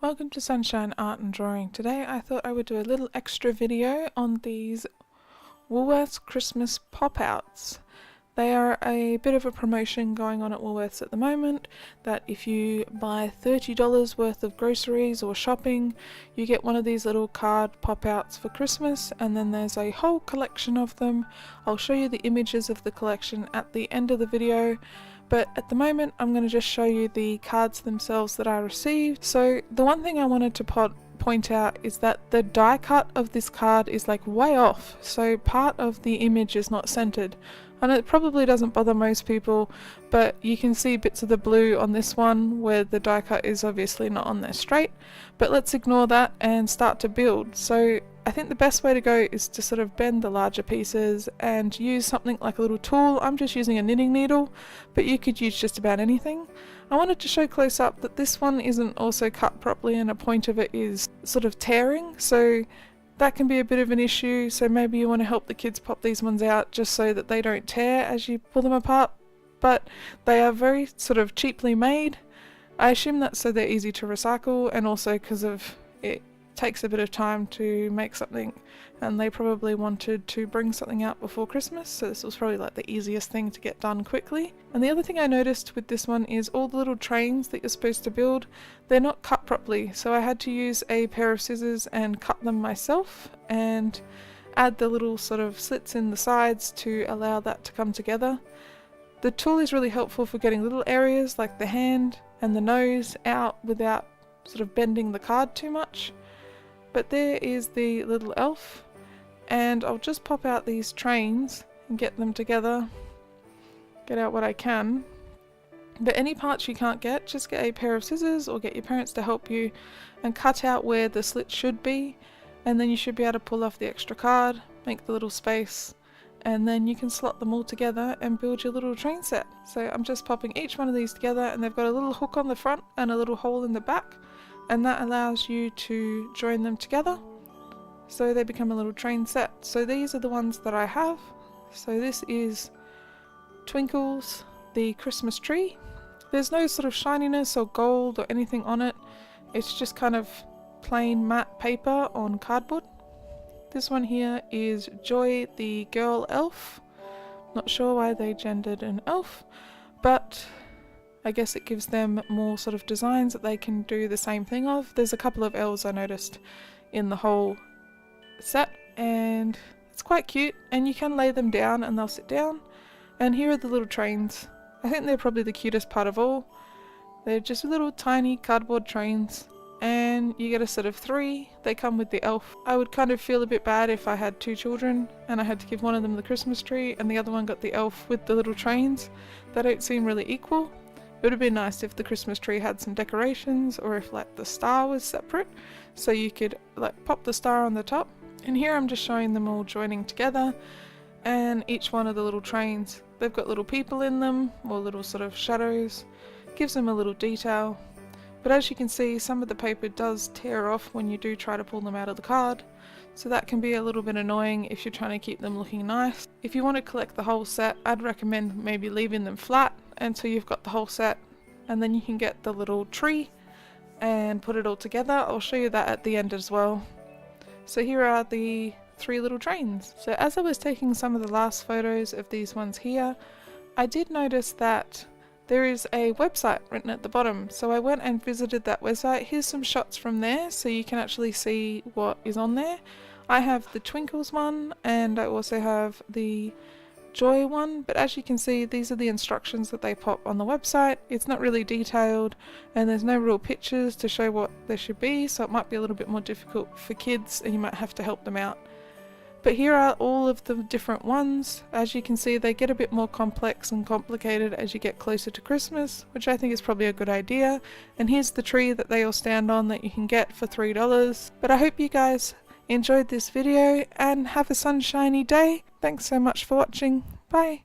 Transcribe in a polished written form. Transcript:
Welcome to Sunshine Art and Drawing. Today I thought I would do a little extra video on these Woolworths Christmas pop-outs. They are a bit of a promotion going on at Woolworths at the moment, that if you buy $30 worth of groceries or shopping, you get one of these little card pop-outs for Christmas, and then there's a whole collection of them. I'll show you the images of the collection at the end of the video, but at the moment I'm going to just show you the cards themselves that I received. So the one thing I wanted to point out is that the die cut of this card is like way off, so part of the image is not centered. And it probably doesn't bother most people, but you can see bits of the blue on this one where the die cut is obviously not on there straight. But let's ignore that and start to build. So I think the best way to go is to sort of bend the larger pieces and use something like a little tool. I'm just using a knitting needle, but you could use just about anything. I wanted to show close up that this one isn't also cut properly and a point of it is sort of tearing, so that can be a bit of an issue. So maybe you want to help the kids pop these ones out just so that they don't tear as you pull them apart. But they are very sort of cheaply made. I assume that's so they're easy to recycle, and also because of it takes a bit of time to make something, and they probably wanted to bring something out before Christmas, so this was probably like the easiest thing to get done quickly. And the other thing I noticed with this one is all the little trains that you're supposed to build, they're not cut properly, so I had to use a pair of scissors and cut them myself and add the little sort of slits in the sides to allow that to come together. The tool is really helpful for getting little areas like the hand and the nose out without sort of bending the card too much. But there is the little elf, and I'll just pop out these trains and get them together, get out what I can. But any parts you can't get, just get a pair of scissors or get your parents to help you and cut out where the slit should be, and then you should be able to pull off the extra card, make the little space, and then you can slot them all together and build your little train set. So I'm just popping each one of these together, and they've got a little hook on the front and a little hole in the back, and that allows you to join them together so they become a little train set. So these are the ones that I have. So this is Twinkles, the Christmas tree. There's no sort of shininess or gold or anything on it, it's just kind of plain matte paper on cardboard. This one here is Joy, the girl elf. Not sure why they gendered an elf, but I guess it gives them more sort of designs that they can do the same thing of. There's a couple of elves I noticed in the whole set, and it's quite cute, and you can lay them down and they'll sit down. And here are the little trains. I think they're probably the cutest part of all. They're just little tiny cardboard trains, and you get a set of 3. They come with the elf. I would kind of feel a bit bad if I had 2 children and I had to give one of them the Christmas tree and the other one got the elf with the little trains. They don't seem really equal. It would have been nice if the Christmas tree had some decorations, or if like the star was separate, so you could like pop the star on the top. And here I'm just showing them all joining together, and each one of the little trains, they've got little people in them, or little sort of shadows, gives them a little detail. But as you can see, some of the paper does tear off when you do try to pull them out of the card, so that can be a little bit annoying if you're trying to keep them looking nice. If you want to collect the whole set, I'd recommend maybe leaving them flat until you've got the whole set, and then you can get the little tree and put it all together. I'll show you that at the end as well. So here are the 3 little trains. So as I was taking some of the last photos of these ones here, I did notice that there is a website written at the bottom, so I went and visited that website. Here's some shots from there so you can actually see what is on there. I have the Twinkles one, and I also have the Joy one, but as you can see, these are the instructions that they pop on the website. It's not really detailed, and there's no real pictures to show what there should be, so it might be a little bit more difficult for kids and you might have to help them out. But here are all of the different ones. As you can see, they get a bit more complex and complicated as you get closer to Christmas, which I think is probably a good idea. And here's the tree that they all stand on that you can get for $3. But I hope you guys enjoyed this video and have a sunshiny day. Thanks so much for watching. Bye.